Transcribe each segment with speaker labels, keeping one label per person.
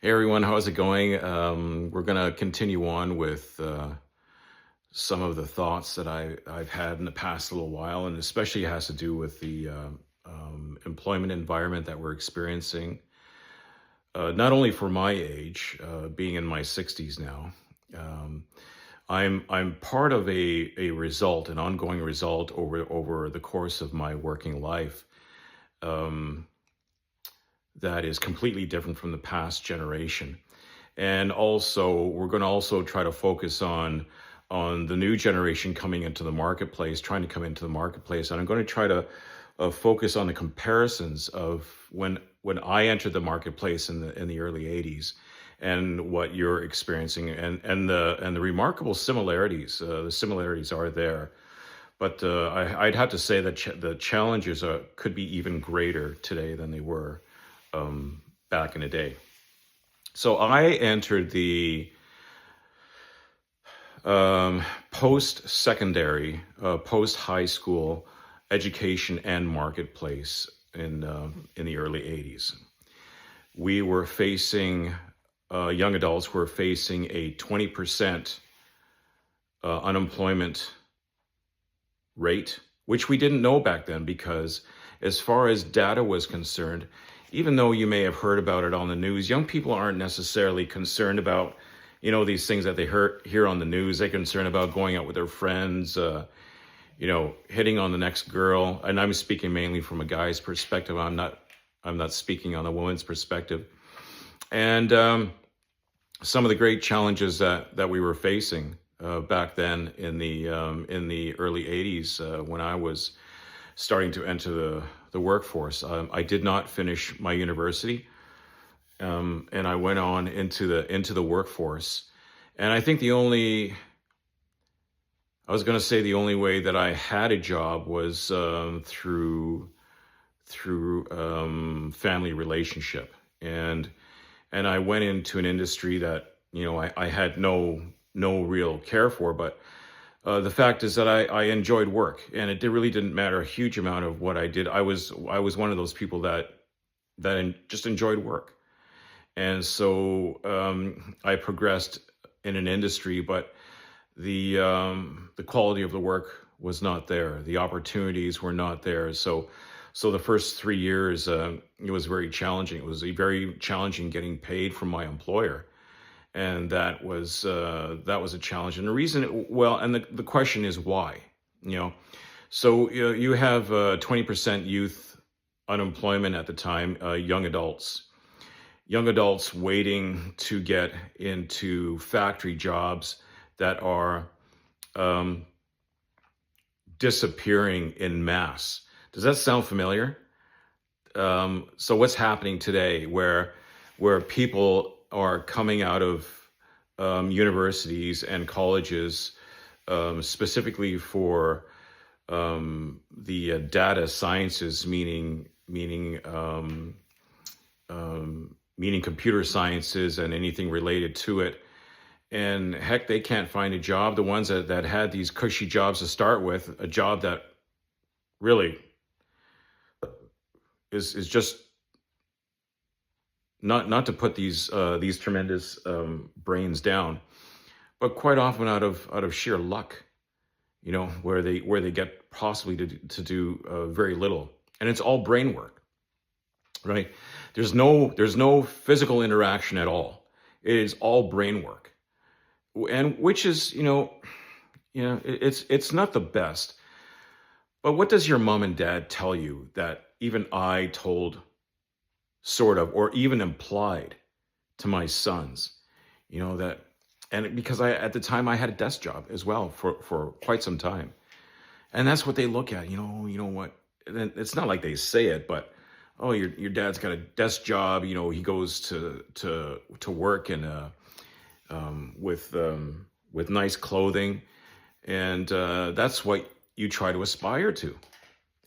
Speaker 1: Hey everyone, how's it going? We're gonna continue on with some of the thoughts that I've had in the past little while, and especially has to do with the employment environment that we're experiencing. Not only for my age, being in my 60s now, um, I'm part of an ongoing result over the course of my working life. Um, that is completely different from the past generation. And also, we're going to also try to focus on the new generation coming into the marketplace, trying to come into the marketplace. And I'm going to try to focus on the comparisons of when I entered the marketplace in the early '80s, and what you're experiencing, and the remarkable similarities. The similarities are there, but I'd have to say that the challenges could be even greater today than they were back in the day. So I entered the post-secondary, post-high school education and marketplace in the early '80s. We were facing young adults were facing a 20% unemployment rate, which we didn't know back then because, as far as data was concerned, even though you may have heard about it on the news, young people aren't necessarily concerned about, these things that they hear on the news. They're concerned about going out with their friends, hitting on the next girl. And I'm speaking mainly from a guy's perspective. I'm not speaking on a woman's perspective. And some of the great challenges that we were facing back then in the early '80s, when I was starting to enter the workforce. I did not finish my university, and I went on into the workforce. And I think I was going to say the only way that I had a job was through family relationship, and I went into an industry that I had no real care for, but the fact is that I enjoyed work, and really didn't matter a huge amount of what I did. I was one of those people that just enjoyed work, and so I progressed in an industry, but the quality of the work was not there. The opportunities were not there. So the first 3 years, it was very challenging. It was very challenging getting paid from my employer, and that was a challenge. And the reason, well, and the question is why. You know, so you have 20% youth unemployment at the time, young adults waiting to get into factory jobs that are um, disappearing in mass. Does that sound familiar? So what's happening today, where people are coming out of universities and colleges, specifically for the data sciences, meaning computer sciences and anything related to it. And heck, they can't find a job. The ones that had these cushy jobs to start with, a job that really is just not to put these tremendous brains down, but quite often out of sheer luck, where they get possibly to do very little, and it's all brain work, right? There's no physical interaction at all. It is all brain work, and which is it's not the best. But what does your mom and dad tell you that even I told, sort of, or even implied to my sons? That, and because at the time I had a desk job as well for quite some time, and that's what they look at. What? And it's not like they say it, but oh, your dad's got a desk job. He goes to work and with nice clothing, and that's what you try to aspire to.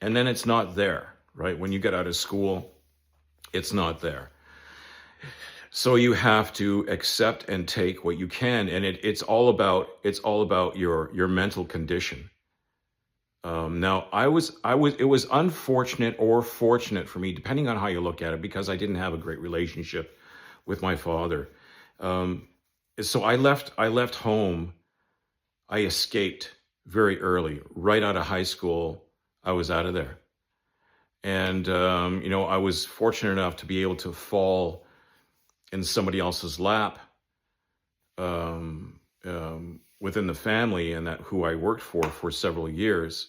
Speaker 1: And then it's not there, right? When you get out of school, it's not there. So you have to accept and take what you can, and it's all about your mental condition. Now, it was unfortunate or fortunate for me, depending on how you look at it, because I didn't have a great relationship with my father. Um, so I left home. I escaped very early, right out of high school. I was out of there. And, I was fortunate enough to be able to fall in somebody else's lap, within the family, and that who I worked for several years.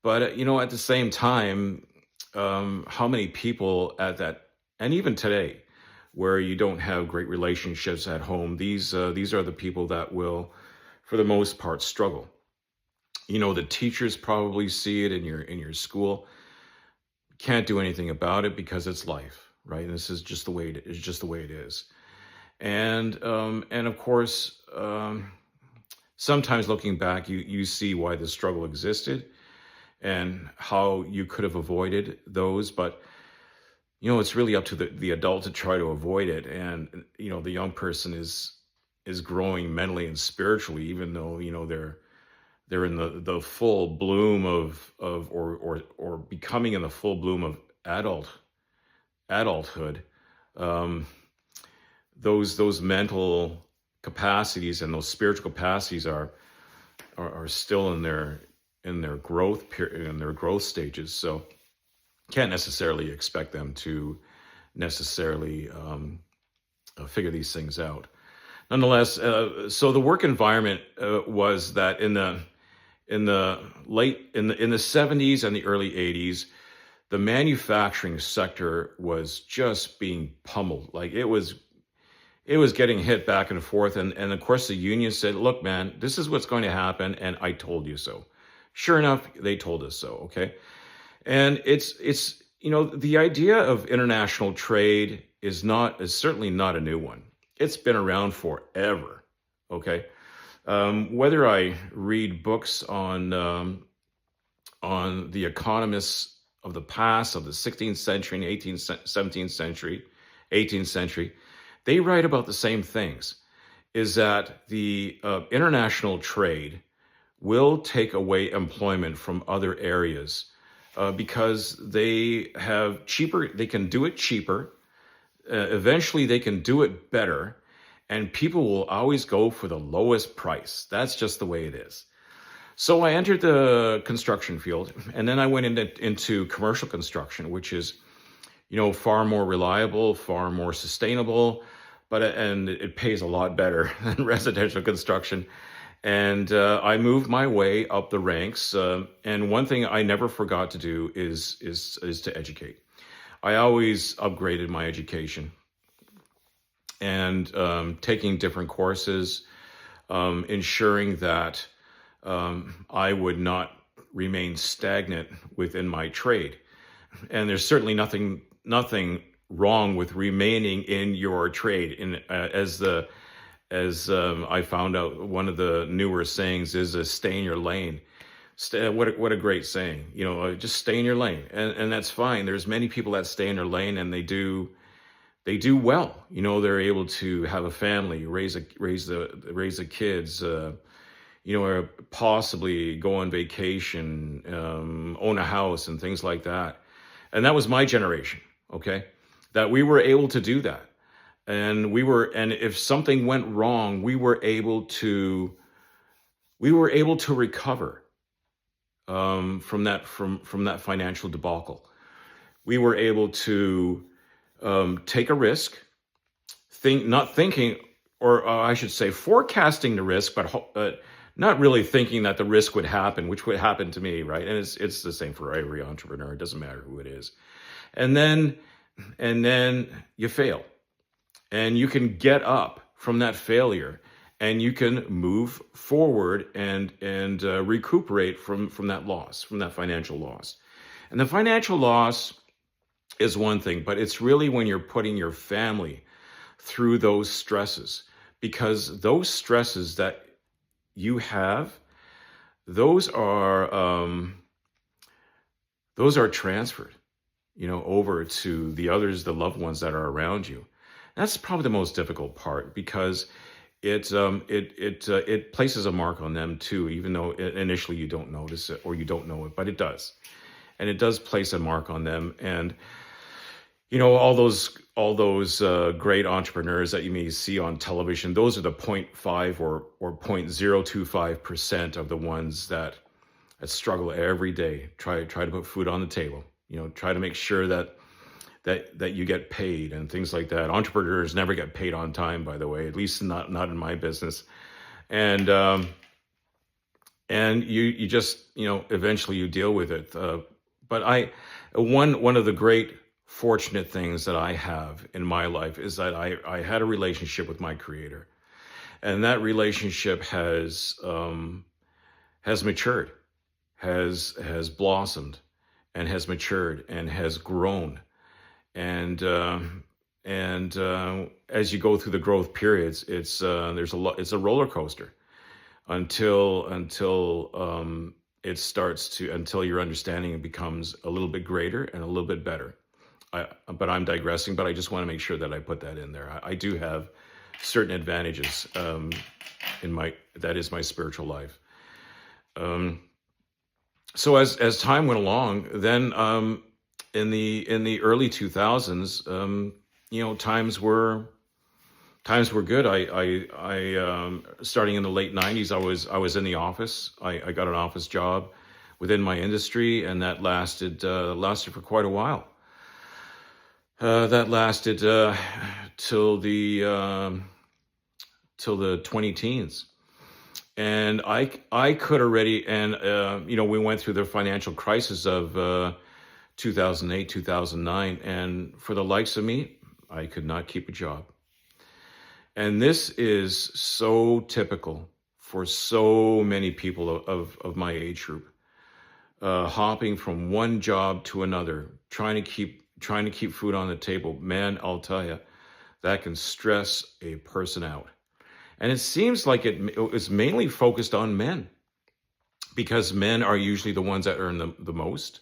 Speaker 1: But, at the same time, how many people at that, and even today, where you don't have great relationships at home, these are the people that will, for the most part, struggle. The teachers probably see it in your school. Can't do anything about it because it's life, right? And this is just the way it's just the way it is. And of course, sometimes looking back, you see why the struggle existed and how you could have avoided those. But it's really up to the adult to try to avoid it. And the young person is growing mentally and spiritually, even though they're in the full bloom or becoming in the full bloom of adulthood. Um, those mental capacities and those spiritual capacities are still in their growth period, in their growth stages. So can't necessarily expect them to necessarily figure these things out. Nonetheless, so the work environment was that in the 70s and the early 80s, the manufacturing sector was just being pummeled. Like it was getting hit back and forth. And of course, the union said, look, man, this is what's going to happen. And I told you so. Sure enough, they told us so. Okay. And it's the idea of international trade is certainly not a new one. It's been around forever. Okay. Whether I read books on the economists of the past, of the 16th century and 18th, 17th century, 18th century, they write about the same things, is that the international trade will take away employment from other areas because they can do it cheaper. Eventually they can do it better, and people will always go for the lowest price. That's just the way it is. So I entered the construction field, and then I went into commercial construction, which is, far more reliable, far more sustainable, and it pays a lot better than residential construction. And I moved my way up the ranks. And one thing I never forgot to do is to educate. I always upgraded my education, and taking different courses, ensuring that I would not remain stagnant within my trade. And there's certainly nothing wrong with remaining in your trade. As I found out, one of the newer sayings is stay in your lane. What a great saying. Just stay in your lane, and that's fine. There's many people that stay in their lane, and they do well. They're able to have a family, raise the kids, or possibly go on vacation, own a house, and things like that. And that was my generation. Okay, that we were able to do that, and if something went wrong, we were able to recover from that financial debacle. We were able to take a risk, not thinking, or I should say, forecasting the risk, but not really thinking that the risk would happen, which would happen to me, right? And it's the same for every entrepreneur. It doesn't matter who it is. And then you fail, and you can get up from that failure, and you can move forward and recuperate from that loss, from that financial loss. And the financial loss is one thing, but it's really when you're putting your family through those stresses, because those stresses that you have, those are transferred, over to the others, the loved ones that are around you. That's probably the most difficult part, because it places a mark on them too, even though initially you don't notice it or you don't know it, but it does, and it does place a mark on them. And all those great entrepreneurs that you may see on television, those are the point 0.5 or 0.025% of the ones that struggle every day, try to put food on the table, try to make sure that you get paid and things like that. Entrepreneurs never get paid on time, by the way, at least not in my business. And you just, eventually you deal with it. But one of the great fortunate things that I have in my life is that I had a relationship with my creator, and that relationship has matured, has blossomed, and has matured and has grown. And as you go through the growth periods, it's a roller coaster until until your understanding becomes a little bit greater and a little bit better. But I'm digressing, but I just want to make sure that I put that in there. I do have certain advantages that is my spiritual life. Um, so as time went along, then in the early 2000s, times were good. I starting in the late 90s, I was in the office. I got an office job within my industry, and that lasted for quite a while. That lasted till the 20 teens. And I could already, and we went through the financial crisis of 2008, 2009, and for the likes of me, I could not keep a job. And this is so typical for so many people of my age group, hopping from one job to another, trying to keep food on the table. Man, I'll tell you, that can stress a person out. And it seems like it was mainly focused on men, because men are usually the ones that earn the most.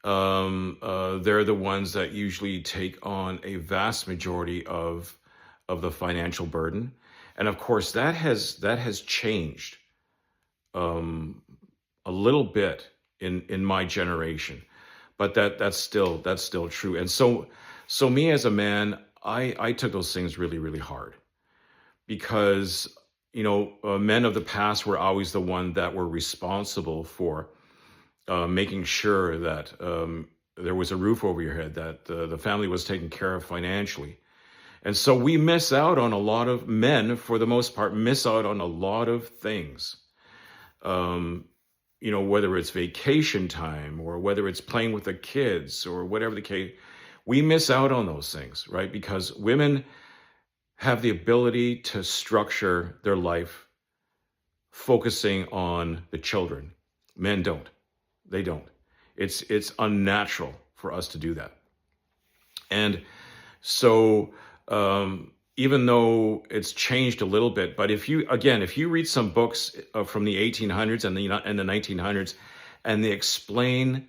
Speaker 1: They're the ones that usually take on a vast majority of the financial burden, and of course that has changed a little bit in my generation, but that's still true. And so me as a man, I took those things really, really hard, because men of the past were always the one that were responsible for making sure that there was a roof over your head, that the family was taken care of financially. And so we miss out on a lot of men, for the most part, miss out on a lot of things. Whether it's vacation time or whether it's playing with the kids or whatever the case, we miss out on those things, right? Because women have the ability to structure their life focusing on the children. Men don't. They don't. It's unnatural for us to do that. And so even though it's changed a little bit, but if you read some books from the 1800s and the 1900s, and they explain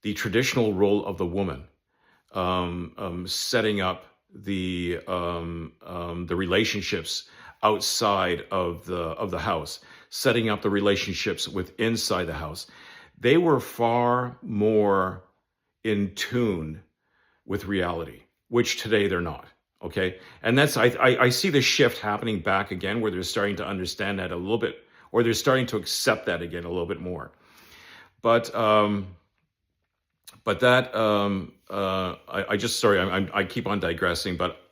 Speaker 1: the traditional role of the woman, setting up the relationships outside of the house, setting up the relationships with inside the house, they were far more in tune with reality, which today they're not. Okay, and I see the shift happening back again, where they're starting to understand that a little bit, or they're starting to accept that again a little bit more. But that I just, sorry, I keep on digressing, but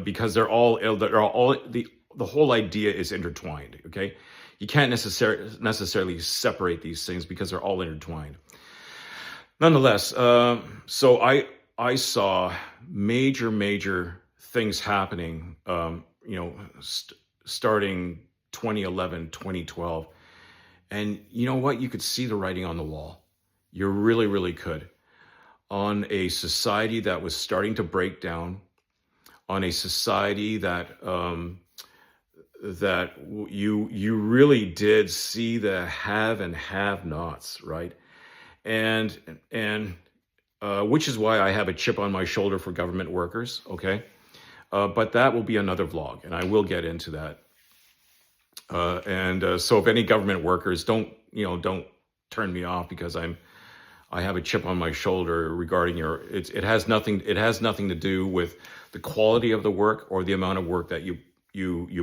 Speaker 1: because they're all the whole idea is intertwined. Okay, you can't necessarily separate these things because they're all intertwined. Nonetheless, so I saw major things happening, starting 2011, 2012. And you know what? You could see the writing on the wall. You really, really could. On a society that was starting to break down, on a society that you really did see the have and have-nots, right? And which is why I have a chip on my shoulder for government workers, okay? But that will be another vlog, and I will get into that. So if any government workers, don't turn me off, because I'm I have a chip on my shoulder regarding it has nothing to do with the quality of the work or the amount of work that you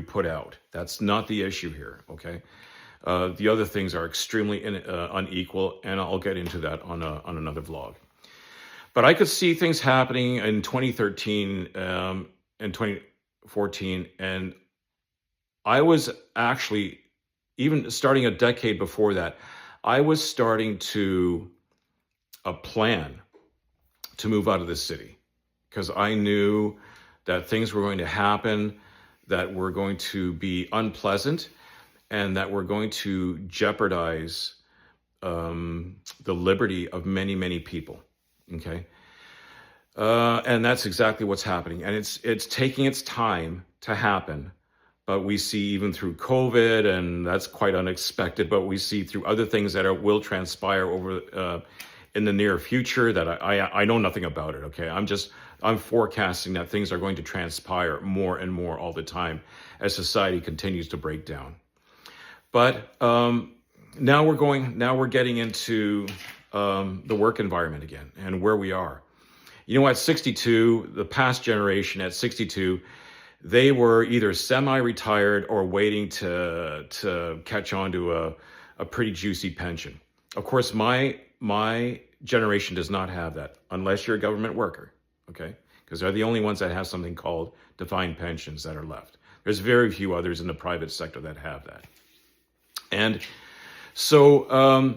Speaker 1: put out. That's not the issue here. Okay. The other things are extremely unequal, and I'll get into that on another vlog. But I could see things happening in 2013 and 2014, and I was actually, even starting a decade before that, I was starting to plan to move out of the city, because I knew that things were going to happen that were going to be unpleasant and that were going to jeopardize the liberty of many, many people. Okay. And that's exactly what's happening. And it's taking its time to happen. But we see, even through COVID, and that's quite unexpected, but we see through other things that will transpire over in the near future that I know nothing about it. Okay. I'm forecasting that things are going to transpire more and more all the time as society continues to break down. But now we're getting into the work environment again, and where we are. You know, at 62, the past generation at 62, they were either semi-retired or waiting to catch on to a pretty juicy pension. Of course, my generation does not have that, unless you're a government worker, okay? Because they're the only ones that have something called defined pensions that are left. There's very few others in the private sector that have that. And so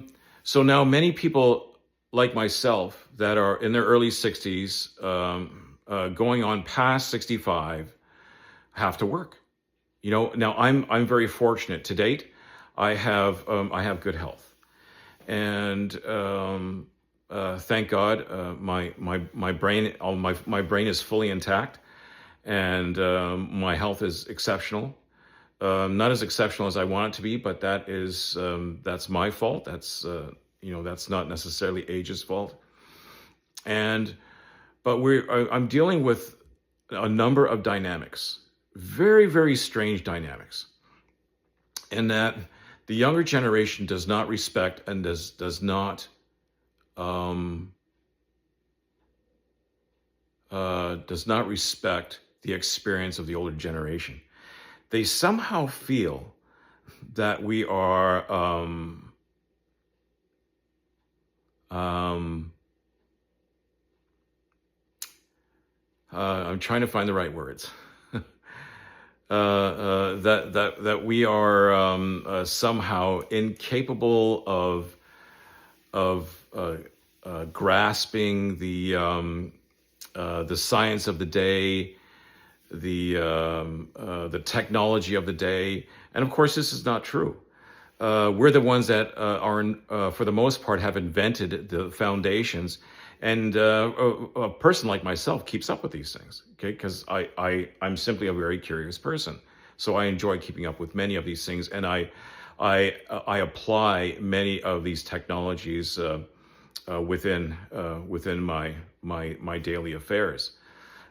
Speaker 1: now many people like myself that are in their early 60s, going on past 65, have to work. You know, now I'm very fortunate to date. I have good health, and thank God, my brain is fully intact, and my health is exceptional. Not as exceptional as I want it to be, but that's my fault. That's that's not necessarily age's fault. But I'm dealing with a number of dynamics, very, very strange dynamics, in that the younger generation does not respect and does not respect the experience of the older generation. They somehow feel that we are I'm trying to find the right words. That we are somehow incapable of grasping the science of the day, the technology of the day, and of course this is not true. We're the ones that for the most part, have invented the foundations, and a person like myself keeps up with these things, okay? Because I'm simply a very curious person, so I enjoy keeping up with many of these things, and I apply many of these technologies within my daily affairs,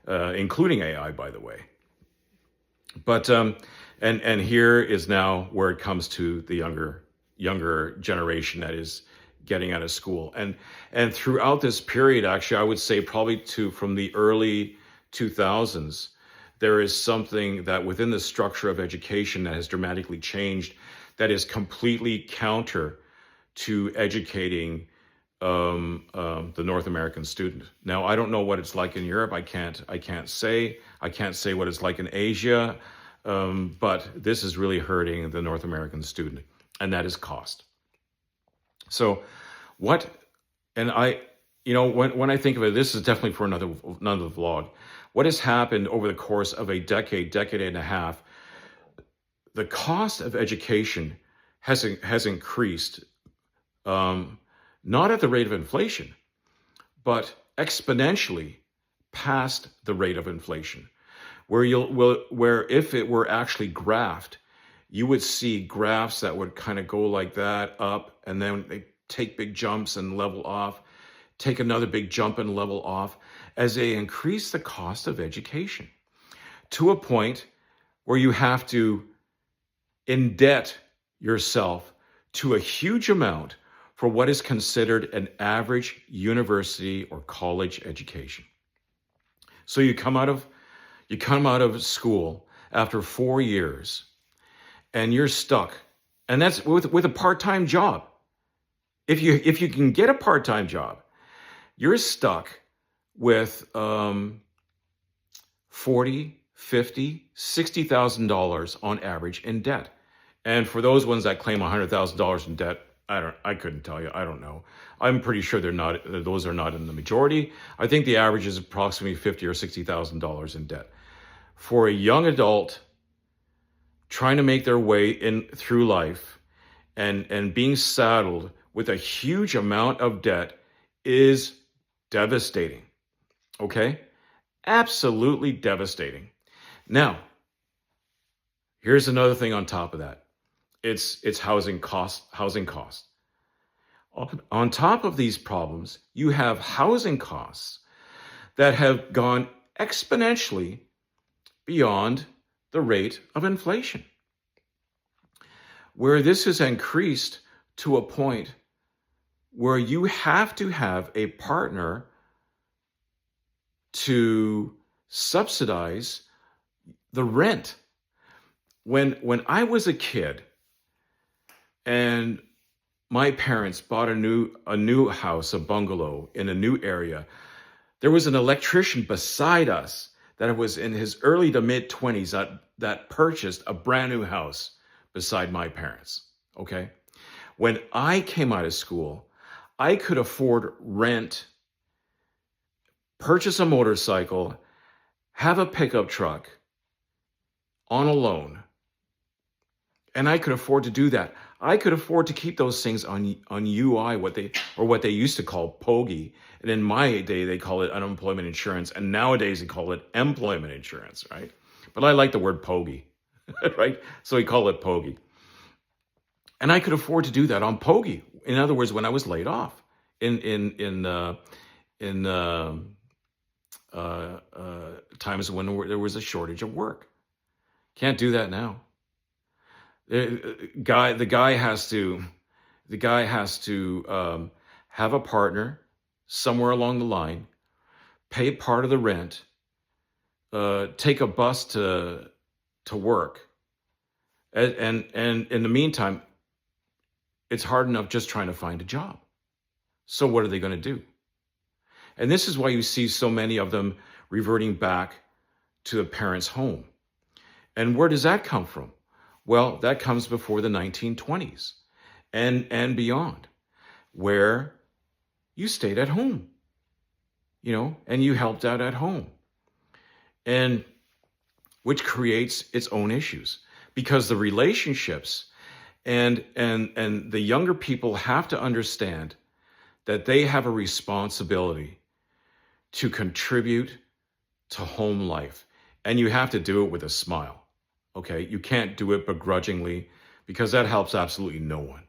Speaker 1: including AI, by the way. But and here is now where it comes to the younger generation that is getting out of school, and throughout this period, actually, I would say probably from the early 2000s, there is something that within the structure of education that has dramatically changed, that is completely counter to educating the North American student. Now, I don't know what it's like in Europe. I can't say what it's like in Asia, but this is really hurting the North American student, and that is cost. So when I think of it, this is definitely for another vlog. What has happened over the course of a decade and a half, the cost of education has increased, not at the rate of inflation, but exponentially past the rate of inflation, where if it were actually graphed, you would see graphs that would kind of go like that up, and then they take big jumps and level off, take another big jump and level off, as they increase the cost of education to a point where you have to indebt yourself to a huge amount for what is considered an average university or college education. So you come out of school after 4 years and you're stuck. And that's with a part-time job. If you can get a part-time job, you're stuck with 40, 50, $60,000 on average in debt. And for those ones that claim $100,000 in debt, I couldn't tell you. I don't know. I'm pretty sure those are not in the majority. I think the average is approximately $50,000 or $60,000 in debt. For a young adult trying to make their way in through life and being saddled with a huge amount of debt is devastating. Okay? Absolutely devastating. Now, here's another thing on top of that. It's housing cost. On top of these problems, you have housing costs that have gone exponentially beyond the rate of inflation, where this has increased to a point where you have to have a partner to subsidize the rent. When I was a kid and my parents bought a new house, a bungalow in a new area, there was an electrician beside us that was in his early to mid 20s that purchased a brand new house beside my parents. Okay. When I came out of school, I could afford rent, purchase a motorcycle, have a pickup truck on a loan. And I could afford to do that. I could afford to keep those things on UI, what they used to call POGI. And in my day, they call it unemployment insurance. And nowadays they call it employment insurance, right? But I like the word POGI, right? So we call it POGI. And I could afford to do that on POGI. In other words, when I was laid off in times when there was a shortage of work. Can't do that now. The guy has to have a partner somewhere along the line, pay part of the rent, take a bus to work, and in the meantime, it's hard enough just trying to find a job. So what are they going to do? And this is why you see so many of them reverting back to the parents' home. And where does that come from? Well, that comes before the 1920s and beyond, where you stayed at home, and you helped out at home, and which creates its own issues because the relationships and the younger people have to understand that they have a responsibility to contribute to home life, and you have to do it with a smile. Okay, you can't do it begrudgingly because that helps absolutely no one.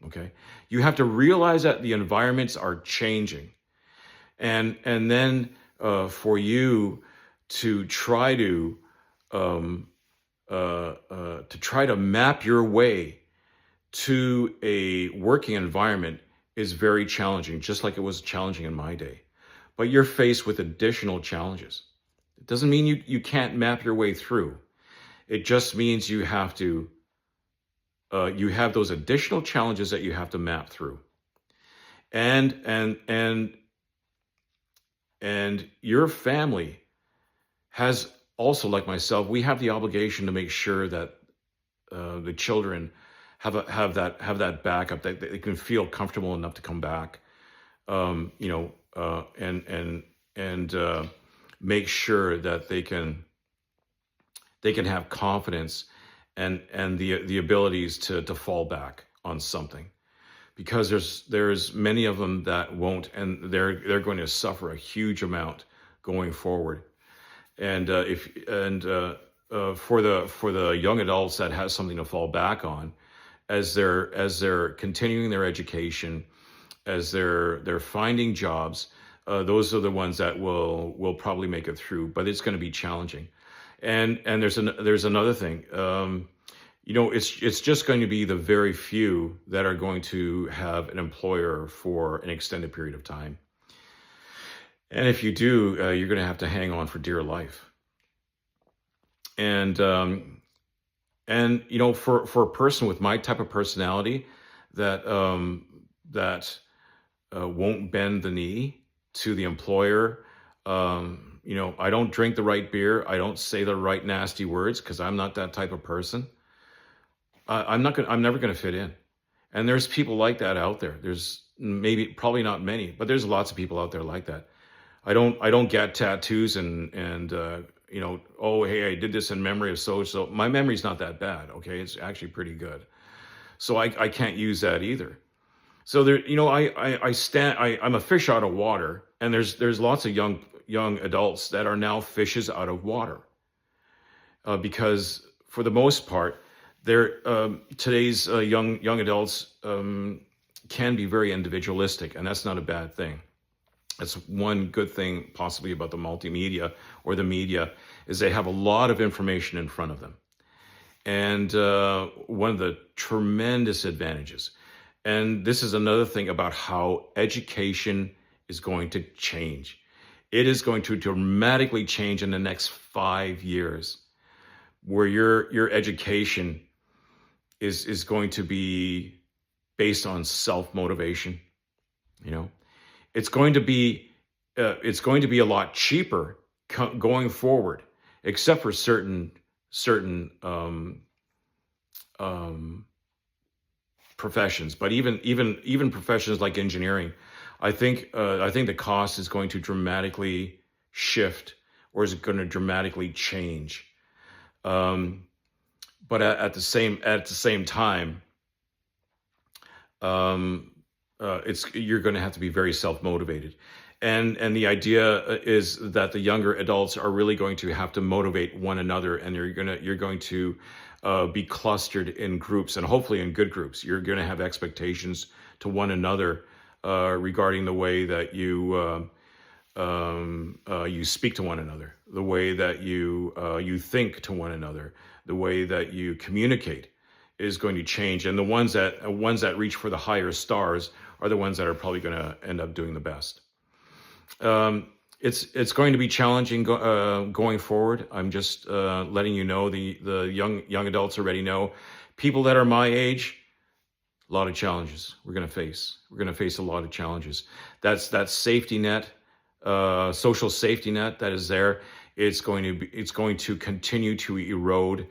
Speaker 1: Okay, you have to realize that the environments are changing, and then for you to try to map your way to a working environment is very challenging, just like it was challenging in my day. But you're faced with additional challenges. It doesn't mean you can't map your way through. It just means you have to, you have those additional challenges that you have to map through. And your family has also, like myself, we have the obligation to make sure that the children have that backup, that they can feel comfortable enough to come back, and make sure that they can have confidence and the abilities to fall back on something, because there's many of them that won't, and they're going to suffer a huge amount going forward. And for the young adults that has something to fall back on, as they're continuing their education, as they're finding jobs, those are the ones that will probably make it through. But it's going to be challenging. And there's another thing. it's just going to be the very few that are going to have an employer for an extended period of time. And if you do, you're going to have to hang on for dear life. And for a person with my type of personality that won't bend the knee to the employer. I don't drink the right beer. I don't say the right nasty words because I'm not that type of person. I'm never gonna fit in. And there's people like that out there. There's probably not many, but there's lots of people out there like that. I don't get tattoos and oh, hey, I did this in memory of so. My memory's not that bad. Okay, it's actually pretty good. So I can't use that either. So there, I'm a fish out of water, and there's lots of young adults that are now fishes out of water, because for the most part, today's young adults can be very individualistic, and that's not a bad thing. That's one good thing possibly about the multimedia or the media, is they have a lot of information in front of them. And one of the tremendous advantages, and this is another thing about how education is going to change. It is going to dramatically change in the next 5 years, where your education is going to be based on self-motivation. It's going to be a lot cheaper going forward, except for certain professions. But even professions like engineering, I think the cost is going to dramatically shift, or is it going to dramatically change? But at the same time, you're going to have to be very self-motivated. And the idea is that the younger adults are really going to have to motivate one another, and you're going to be clustered in groups, and hopefully in good groups. You're going to have expectations to one another regarding the way that you speak to one another, the way that you think to one another, the way that you communicate is going to change. And the ones that reach for the higher stars are the ones that are probably going to end up doing the best. It's going to be challenging going forward. I'm just letting you know, the young adults already know. People that are my age, a lot of challenges we're going to face. We're going to face a lot of challenges. That's that safety net, social safety net that is there. It's going to continue to erode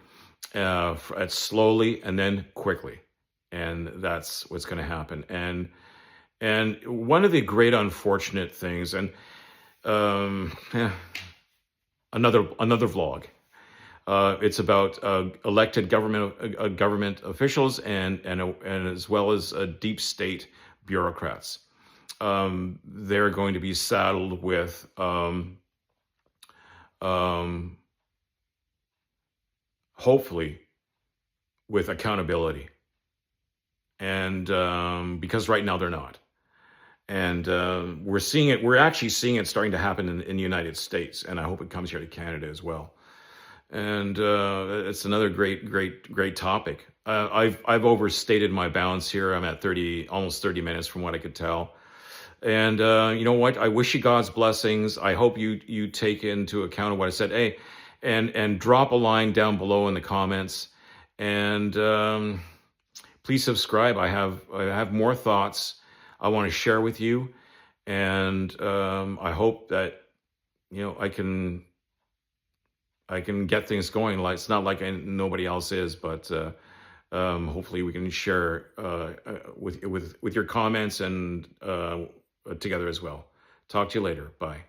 Speaker 1: slowly and then quickly, and that's what's going to happen. And one of the great unfortunate things, and another vlog. It's about elected government officials and as well as deep state bureaucrats. They're going to be saddled with hopefully with accountability, and because right now they're not. And we're actually seeing it starting to happen in the United States, and I hope it comes here to Canada as well. And it's another great topic. I've overstated my bounds here. I'm at almost 30 minutes from what I could tell. And you know what? I wish you God's blessings. I hope you take into account what I said. Hey, and drop a line down below in the comments. And please subscribe. I have more thoughts I want to share with you, and I hope that I can get things going. Like, it's not like nobody else is, but hopefully we can share with your comments and together as well. Talk to you later. Bye.